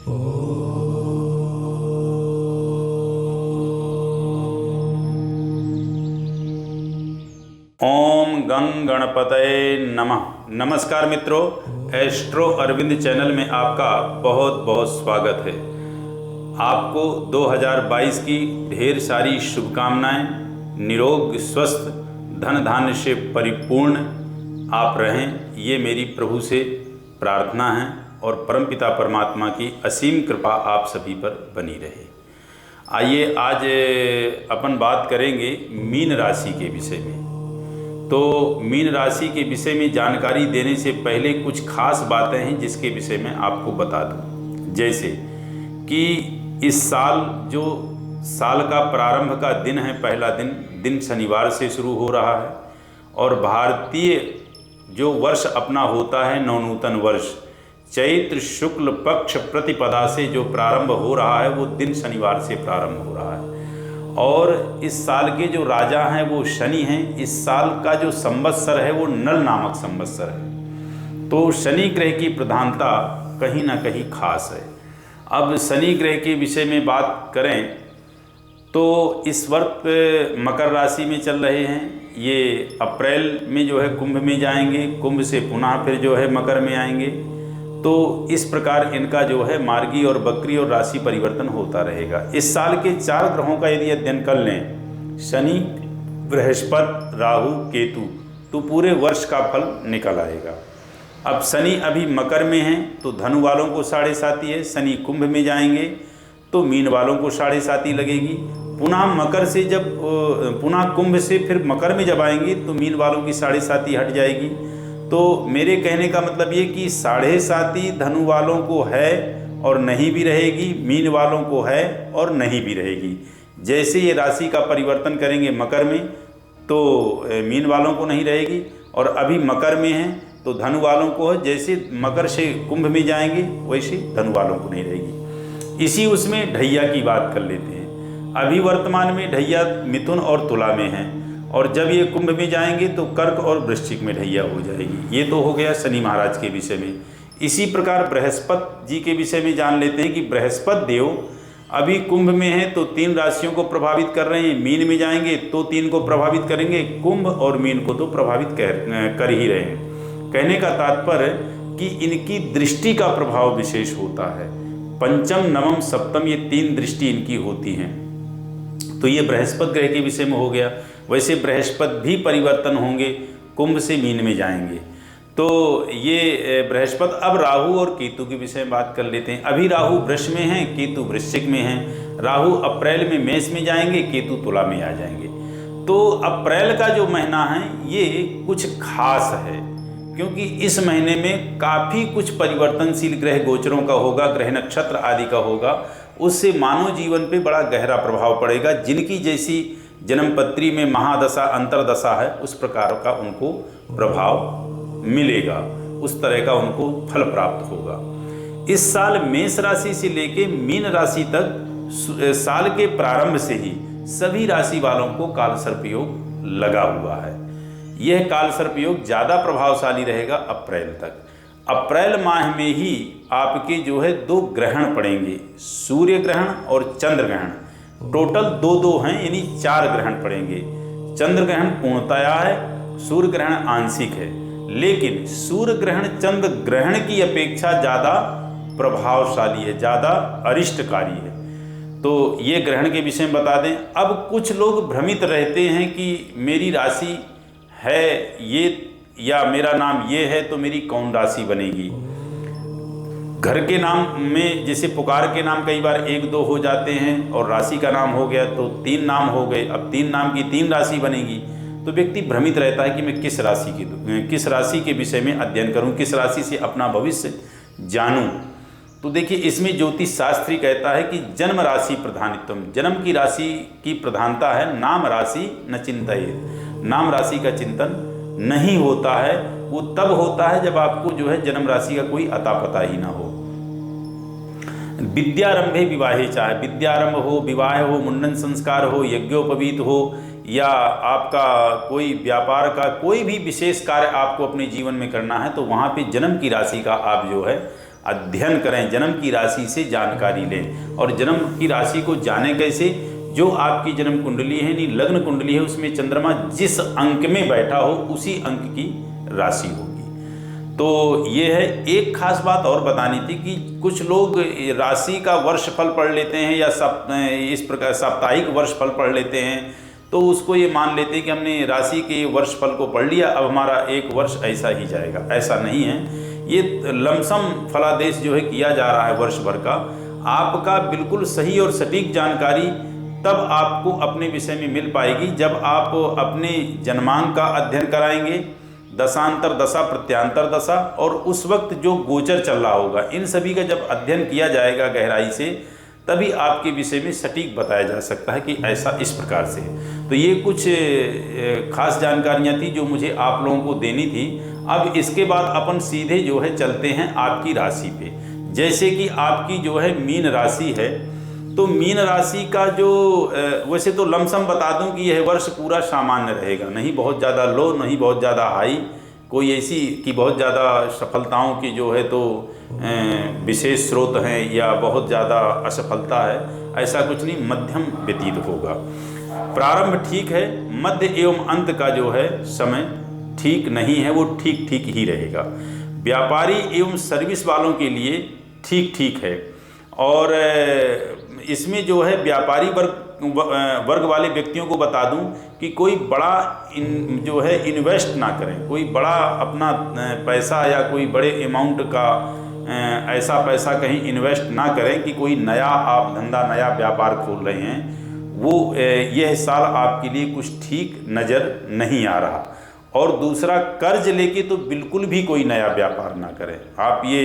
ओम गं गणपतये नमः। नमस्कार मित्रों, एस्ट्रो अरविंद चैनल में आपका बहुत बहुत स्वागत है। आपको 2022 की ढेर सारी शुभकामनाएं, निरोग स्वस्थ धन धान्य से परिपूर्ण आप रहें, ये मेरी प्रभु से प्रार्थना है और परमपिता परमात्मा की असीम कृपा आप सभी पर बनी रहे। आइए आज अपन बात करेंगे मीन राशि के विषय में। तो मीन राशि के विषय में जानकारी देने से पहले कुछ खास बातें हैं जिसके विषय में आपको बता दूं। जैसे कि इस साल जो साल का प्रारंभ का दिन है, पहला दिन शनिवार से शुरू हो रहा है और भारतीय जो वर्ष अपना होता है नवनूतन वर्ष, चैत्र शुक्ल पक्ष प्रतिपदा से जो प्रारंभ हो रहा है वो दिन शनिवार से प्रारंभ हो रहा है। और इस साल के जो राजा हैं वो शनि हैं। इस साल का जो संवत्सर है वो नल नामक संवत्सर है। तो शनि ग्रह की प्रधानता कहीं ना कहीं खास है। अब शनि ग्रह के विषय में बात करें तो इस वक्त मकर राशि में चल रहे हैं। ये अप्रैल में जो है कुंभ में जाएंगे, कुंभ से पुनः फिर जो है मकर में आएंगे। तो इस प्रकार इनका जो है मार्गी और बकरी और राशि परिवर्तन होता रहेगा। इस साल के 4 ग्रहों का यदि अध्ययन कर लें, शनि, बृहस्पति, राहु, केतु, तो पूरे वर्ष का फल निकल आएगा। अब शनि अभी मकर में हैं तो धनु वालों को 7.5 है। शनि कुंभ में जाएंगे तो मीन वालों को 7.5 लगेगी। पुनः मकर से जब पुनः कुंभ से फिर मकर में जब आएंगे तो मीन वालों की 7.5 हट जाएगी। तो मेरे कहने का मतलब ये कि 7.5 धनु वालों को है और नहीं भी रहेगी, मीन वालों को है और नहीं भी रहेगी। जैसे ये राशि का परिवर्तन करेंगे मकर में तो मीन वालों को नहीं रहेगी, और अभी मकर में है तो धनु वालों को है। जैसे मकर से कुंभ में जाएंगे वैसे धनु वालों को नहीं रहेगी। इसी उसमें ढैया की बात कर लेते हैं। अभी वर्तमान में ढैया मिथुन और तुला में है, और जब ये कुंभ में जाएंगे तो कर्क और वृश्चिक में ढैया हो जाएगी। ये तो हो गया शनि महाराज के विषय में। इसी प्रकार बृहस्पति जी के विषय में जान लेते हैं कि बृहस्पति देव अभी कुंभ में है तो 3 राशियों को प्रभावित कर रहे हैं। मीन में जाएंगे तो 3 को प्रभावित करेंगे, कुंभ और मीन को तो प्रभावित कर ही रहे हैं। कहने का तात्पर्य कि इनकी दृष्टि का प्रभाव विशेष होता है। पंचम, नवम, सप्तम, ये 3 दृष्टि इनकी होती हैं। तो ये बृहस्पति ग्रह के विषय में हो गया। वैसे बृहस्पति भी परिवर्तन होंगे, कुंभ से मीन में जाएंगे। तो ये बृहस्पति। अब राहु और केतु के विषय में बात कर लेते हैं। अभी राहु वृष में है, केतु वृश्चिक में है। राहु अप्रैल में मेष में जाएंगे, केतु तुला में आ जाएंगे। तो अप्रैल का जो महीना है ये कुछ खास है, क्योंकि इस महीने में काफ़ी कुछ परिवर्तनशील ग्रह गोचरों का होगा, ग्रह नक्षत्र आदि का होगा। उससे मानव जीवन पे बड़ा गहरा प्रभाव पड़ेगा। जिनकी जैसी जन्मपत्री में महादशा अंतरदशा है उस प्रकार का उनको प्रभाव मिलेगा, उस तरह का उनको फल प्राप्त होगा। इस साल मेष राशि से लेके मीन राशि तक साल के प्रारंभ से ही सभी राशि वालों को कालसर्प योग लगा हुआ है। यह कालसर्प योग ज़्यादा प्रभावशाली रहेगा अप्रैल तक। अप्रैल माह में ही आपके जो है 2 ग्रहण पड़ेंगे, सूर्य ग्रहण और चंद्र ग्रहण। टोटल 2 हैं, यानी 4 ग्रहण पड़ेंगे। चंद्र ग्रहण पूर्णतया है, सूर्य ग्रहण आंशिक है, लेकिन सूर्य ग्रहण चंद्र ग्रहण की अपेक्षा ज़्यादा प्रभावशाली है, ज़्यादा अरिष्टकारी है। तो ये ग्रहण के विषय में बता दें। अब कुछ लोग भ्रमित रहते हैं कि मेरी राशि है ये या मेरा नाम ये है तो मेरी कौन राशि बनेगी। घर के नाम में जैसे पुकार के नाम कई बार 1-2 हो जाते हैं और राशि का नाम हो गया तो 3 नाम हो गए। अब 3 नाम की 3 राशि बनेगी। तो व्यक्ति भ्रमित रहता है कि मैं किस राशि के विषय में अध्ययन करूं, किस राशि से अपना भविष्य जानूं। तो देखिए, इसमें ज्योतिष शास्त्री कहता है कि जन्म राशि प्रधानित्वम, जन्म की राशि की प्रधानता है। नाम राशि न चिंतयेत्, नाम राशि का चिंतन नहीं होता है। वो तब होता है जब आपको जो है जन्म राशि का कोई अता पता ही ना हो। विद्यारंभे विवाहे, चाहे विद्यारंभ हो, विवाह हो, मुंडन संस्कार हो, यज्ञोपवीत हो, या आपका कोई व्यापार का कोई भी विशेष कार्य आपको अपने जीवन में करना है तो वहाँ पे जन्म की राशि का आप जो है अध्ययन करें, जन्म की राशि से जानकारी लें। और जन्म की राशि को जाने कैसे? जो आपकी जन्म कुंडली है, यानी लग्न कुंडली है, उसमें चंद्रमा जिस अंक में बैठा हो उसी अंक की राशि होगी। तो ये है। एक खास बात और बतानी थी कि कुछ लोग राशि का वर्ष फल पढ़ लेते हैं या इस प्रकार साप्ताहिक वर्ष फल पढ़ लेते हैं, तो उसको ये मान लेते हैं कि हमने राशि के वर्ष फल को पढ़ लिया, अब हमारा एक वर्ष ऐसा ही जाएगा। ऐसा नहीं है। ये लमसम फलादेश जो है किया जा रहा है वर्ष भर का। आपका बिल्कुल सही और सटीक जानकारी तब आपको अपने विषय में मिल पाएगी जब आप अपने जन्मांक का अध्ययन कराएंगे, दशांतर दशा, प्रत्यांतर दशा, और उस वक्त जो गोचर चल रहा होगा, इन सभी का जब अध्ययन किया जाएगा गहराई से, तभी आपके विषय में सटीक बताया जा सकता है कि ऐसा इस प्रकार से है। तो ये कुछ खास जानकारियाँ थी जो मुझे आप लोगों को देनी थी। अब इसके बाद अपन सीधे जो है चलते हैं आपकी राशि पे। जैसे कि आपकी जो है मीन राशि है, तो मीन राशि का जो वैसे तो लमसम बता दूं कि यह वर्ष पूरा सामान्य रहेगा, नहीं बहुत ज़्यादा लो, नहीं बहुत ज़्यादा हाई, कोई ऐसी कि बहुत ज़्यादा सफलताओं की जो है तो विशेष स्रोत हैं या बहुत ज़्यादा असफलता है, ऐसा कुछ नहीं, मध्यम व्यतीत होगा। प्रारंभ ठीक है, मध्य एवं अंत का जो है समय ठीक नहीं है, वो ठीक ठीक ही रहेगा। व्यापारी एवं सर्विस वालों के लिए ठीक ठीक है। और इसमें जो है व्यापारी वर्ग वाले व्यक्तियों को बता दूं कि कोई बड़ा जो है इन्वेस्ट ना करें, कोई बड़ा अपना पैसा या कोई बड़े अमाउंट का ऐसा पैसा कहीं इन्वेस्ट ना करें कि कोई नया आप धंधा, नया व्यापार खोल रहे हैं, वो यह साल आपके लिए कुछ ठीक नज़र नहीं आ रहा। और दूसरा, कर्ज लेके तो बिल्कुल भी कोई नया व्यापार ना करें। आप ये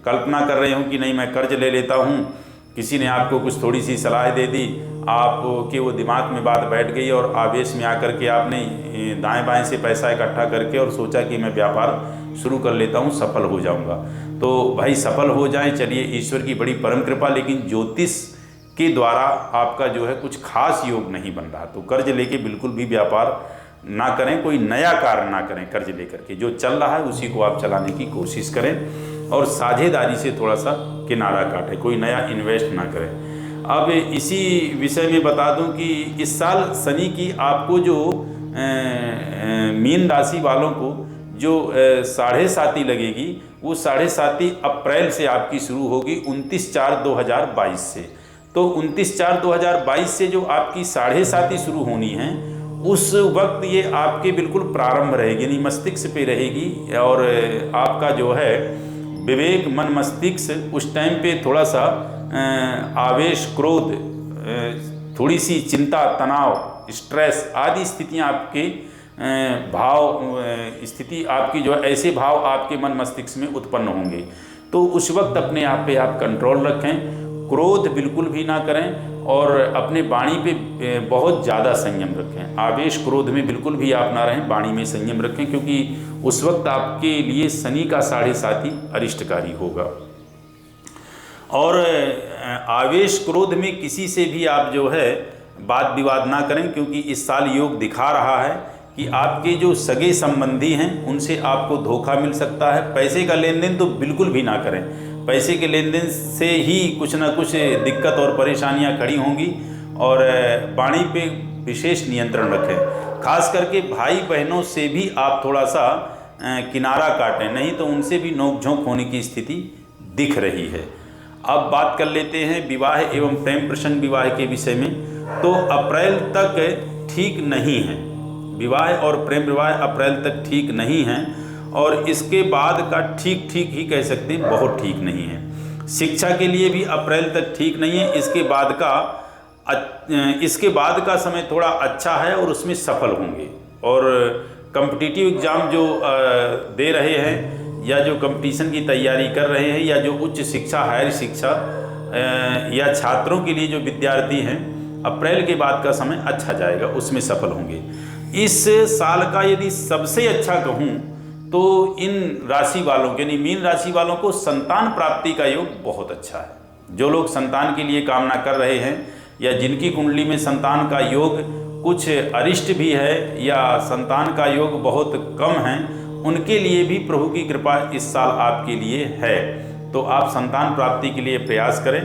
कल्पना कर रहे हो कि नहीं मैं कर्ज ले लेता हूँ, किसी ने आपको कुछ थोड़ी सी सलाह दे दी, आपके वो दिमाग में बात बैठ गई और आवेश में आकर के आपने दाएं बाएं से पैसा इकट्ठा करके और सोचा कि मैं व्यापार शुरू कर लेता हूँ, सफल हो जाऊँगा। तो भाई सफल हो जाएं, चलिए, ईश्वर की बड़ी परम कृपा, लेकिन ज्योतिष के द्वारा आपका जो है कुछ खास योग नहीं बन रहा। तो कर्ज लेके बिल्कुल भी व्यापार ना करें, कोई नया कार्य ना करें कर्ज लेकर के। जो चल रहा है उसी को आप चलाने की कोशिश करें और साझेदारी से थोड़ा सा किनारा काटें, कोई नया इन्वेस्ट ना करें। अब इसी विषय में बता दूं कि इस साल शनि की आपको जो मीन राशि वालों को जो 7.5 लगेगी, वो 7.5 अप्रैल से आपकी शुरू होगी 29/4/2022 से। तो 29/4/2022 से जो आपकी 7.5 शुरू होनी है, उस वक्त ये आपके बिल्कुल प्रारंभ रहेगी, यानी मस्तिष्क पे रहेगी। और आपका जो है विवेक, मन, मस्तिष्क उस टाइम पे थोड़ा सा आवेश, क्रोध, थोड़ी सी चिंता, तनाव, स्ट्रेस आदि स्थितियाँ आपके भाव स्थिति आपकी जो है, ऐसे भाव आपके मन मस्तिष्क में उत्पन्न होंगे। तो उस वक्त अपने आप पे आप कंट्रोल रखें, क्रोध बिल्कुल भी ना करें और अपने वाणी पे बहुत ज़्यादा संयम रखें। आवेश, क्रोध में बिल्कुल भी आप ना रहें, वाणी में संयम रखें, क्योंकि उस वक्त आपके लिए शनि का 7.5 अरिष्टकारी होगा। और आवेश, क्रोध में किसी से भी आप जो है वाद विवाद ना करें, क्योंकि इस साल योग दिखा रहा है कि आपके जो सगे संबंधी हैं उनसे आपको धोखा मिल सकता है। पैसे का लेन देन तो बिल्कुल भी ना करें, पैसे के लेन देन से ही कुछ ना कुछ दिक्कत और परेशानियां खड़ी होंगी। और वाणी पे विशेष नियंत्रण रखें, खास करके भाई बहनों से भी आप थोड़ा सा किनारा काटें, नहीं तो उनसे भी नोकझोंक होने की स्थिति दिख रही है। अब बात कर लेते हैं विवाह एवं प्रेम प्रसंग विवाह के विषय में। तो अप्रैल तक ठीक नहीं है, विवाह और प्रेम विवाह अप्रैल तक ठीक नहीं है, और इसके बाद का ठीक ठीक ही कह सकते हैं, बहुत ठीक नहीं है। शिक्षा के लिए भी अप्रैल तक ठीक नहीं है, इसके बाद का समय थोड़ा अच्छा है और उसमें सफल होंगे। और कॉम्पिटिटिव एग्ज़ाम जो दे रहे हैं या जो कंपटीशन की तैयारी कर रहे हैं या जो उच्च शिक्षा, हायर शिक्षा या छात्रों के लिए जो विद्यार्थी हैं, अप्रैल के बाद का समय अच्छा जाएगा, उसमें सफल होंगे। इस साल का यदि सबसे अच्छा कहूँ तो इन राशि वालों के, यानी मीन राशि वालों को संतान प्राप्ति का योग बहुत अच्छा है। जो लोग संतान के लिए कामना कर रहे हैं या जिनकी कुंडली में संतान का योग कुछ अरिष्ट भी है या संतान का योग बहुत कम है, उनके लिए भी प्रभु की कृपा इस साल आपके लिए है। तो आप संतान प्राप्ति के लिए प्रयास करें।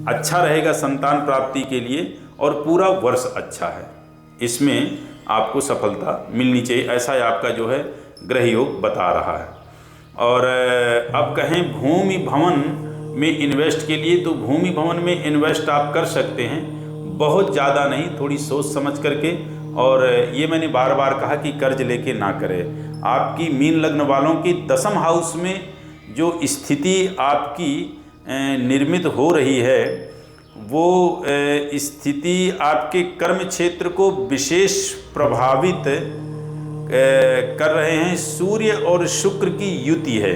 अच्छा रहेगा संतान प्राप्ति के लिए और पूरा वर्ष अच्छा है, इसमें आपको सफलता मिलनी चाहिए, ऐसा आपका जो है ग्रह योग बता रहा है। और अब कहें भूमि भवन में इन्वेस्ट के लिए, तो भूमि भवन में इन्वेस्ट आप कर सकते हैं, बहुत ज़्यादा नहीं, थोड़ी सोच समझ करके। और ये मैंने बार बार कहा कि कर्ज लेके ना करें। आपकी मीन लग्न वालों की दशम हाउस में जो स्थिति आपकी निर्मित हो रही है, वो स्थिति आपके कर्म क्षेत्र को विशेष प्रभावित कर रहे हैं। सूर्य और शुक्र की युति है,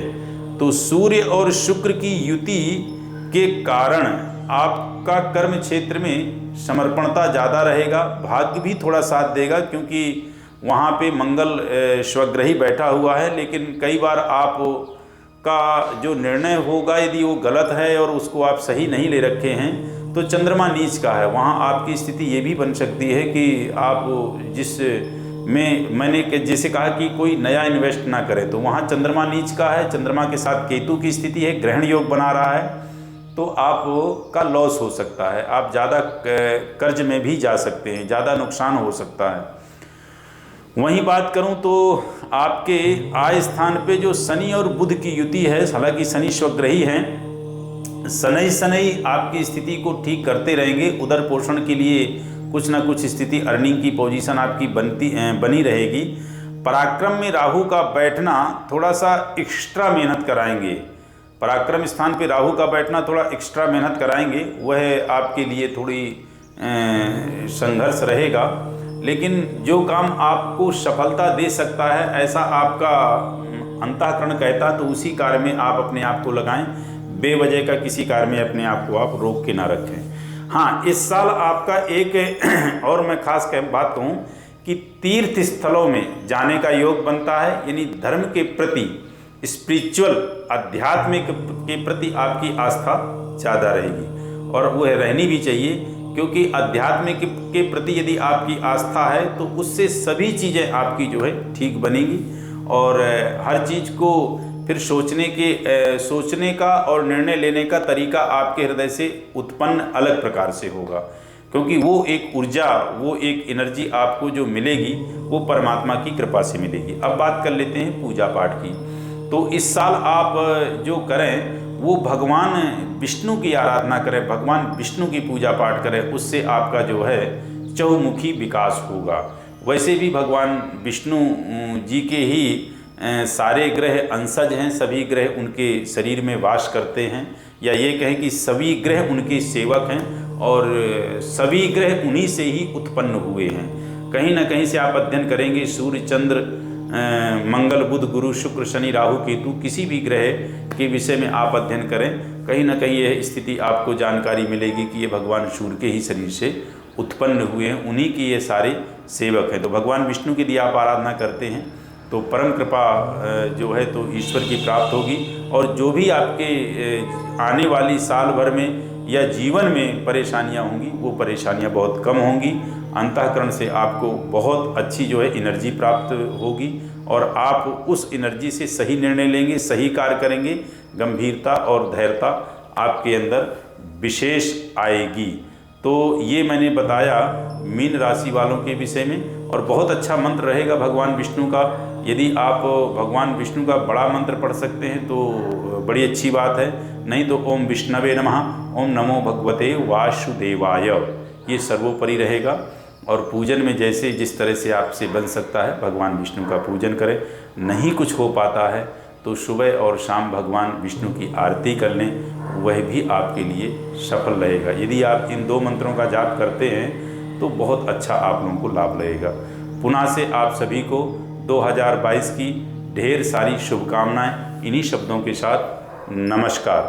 तो सूर्य और शुक्र की युति के कारण आपका कर्म क्षेत्र में समर्पणता ज़्यादा रहेगा, भाग्य भी थोड़ा साथ देगा, क्योंकि वहाँ पे मंगल स्वग्रही बैठा हुआ है। लेकिन कई बार आप का जो निर्णय होगा, यदि वो गलत है और उसको आप सही नहीं ले रखे हैं, तो चंद्रमा नीच का है। वहाँ आपकी स्थिति ये भी बन सकती है कि आप जिस में मैंने जैसे कहा कि कोई नया इन्वेस्ट ना करें, तो वहाँ चंद्रमा नीच का है, चंद्रमा के साथ केतु की स्थिति है, ग्रहण योग बना रहा है, तो आपका लॉस हो सकता है, आप ज़्यादा कर्ज में भी जा सकते हैं, ज़्यादा नुकसान हो सकता है। वहीं बात करूं तो आपके आय स्थान पे जो शनि और बुध की युति है, हालांकि शनि स्वग्रही हैं, शनि आपकी स्थिति को ठीक करते रहेंगे। उदर पोषण के लिए कुछ ना कुछ स्थिति, अर्निंग की पोजीशन आपकी बनी रहेगी। पराक्रम में राहु का बैठना थोड़ा सा एक्स्ट्रा मेहनत कराएंगे, पराक्रम स्थान पे राहु का बैठना थोड़ा एक्स्ट्रा मेहनत कराएंगे, वह आपके लिए थोड़ी संघर्ष रहेगा। लेकिन जो काम आपको सफलता दे सकता है, ऐसा आपका अंतःकरण कहता, तो उसी कार्य में आप अपने आप को लगाएं। बेवजह का किसी कार्य में अपने आप को आप रोक के ना रखें। हाँ, इस साल आपका एक और मैं खास बात कहूँ कि तीर्थ स्थलों में जाने का योग बनता है, यानी धर्म के प्रति, स्पिरिचुअल आध्यात्मिक के प्रति आपकी आस्था ज़्यादा रहेगी, और वह रहनी भी चाहिए, क्योंकि आध्यात्मिक के प्रति यदि आपकी आस्था है तो उससे सभी चीज़ें आपकी जो है ठीक बनेगी, और हर चीज़ को फिर सोचने का और निर्णय लेने का तरीका आपके हृदय से उत्पन्न अलग प्रकार से होगा, क्योंकि वो एक ऊर्जा, वो एक एनर्जी आपको जो मिलेगी वो परमात्मा की कृपा से मिलेगी। अब बात कर लेते हैं पूजा पाठ की। तो इस साल आप जो करें वो भगवान विष्णु की आराधना करें, भगवान विष्णु की पूजा पाठ करें, उससे आपका जो है चहुमुखी विकास होगा। वैसे भी भगवान विष्णु जी के ही सारे ग्रह अंशज हैं, सभी ग्रह उनके शरीर में वास करते हैं, या ये कहें कि सभी ग्रह उनके सेवक हैं, और सभी ग्रह उन्हीं से ही उत्पन्न हुए हैं। कहीं ना कहीं से आप अध्ययन करेंगे, सूर्य चंद्र मंगल बुध गुरु शुक्र शनि राहु केतु, किसी भी ग्रह के विषय में आप अध्ययन करें, कहीं ना कहीं यह स्थिति आपको जानकारी मिलेगी कि ये भगवान सूर्य के ही शरीर से उत्पन्न हुए हैं, उन्हीं के ये सारे सेवक हैं। तो भगवान विष्णु की यदि आप आराधना करते हैं तो परम कृपा जो है तो ईश्वर की प्राप्त होगी, और जो भी आपके आने वाली साल भर में या जीवन में परेशानियां होंगी, वो परेशानियां बहुत कम होंगी। अंतःकरण से आपको बहुत अच्छी जो है एनर्जी प्राप्त होगी, और आप उस एनर्जी से सही निर्णय लेंगे, सही कार्य करेंगे, गंभीरता और धैर्यता आपके अंदर विशेष आएगी। तो ये मैंने बताया मीन राशि वालों के विषय में, और बहुत अच्छा मंत्र रहेगा भगवान विष्णु का। यदि आप भगवान विष्णु का बड़ा मंत्र पढ़ सकते हैं तो बड़ी अच्छी बात है, नहीं तो ओम विष्णवे नमः, ओम नमो भगवते वासुदेवाय, ये सर्वोपरि रहेगा। और पूजन में जैसे जिस तरह से आपसे बन सकता है भगवान विष्णु का पूजन करें। नहीं कुछ हो पाता है तो सुबह और शाम भगवान विष्णु की आरती कर लें, वह भी आपके लिए सफल रहेगा। यदि आप इन दो मंत्रों का जाप करते हैं तो बहुत अच्छा आप लोगों को लाभ लगेगा। पुनः से आप सभी को 2022 की ढेर सारी शुभकामनाएं। इन्हीं शब्दों के साथ नमस्कार।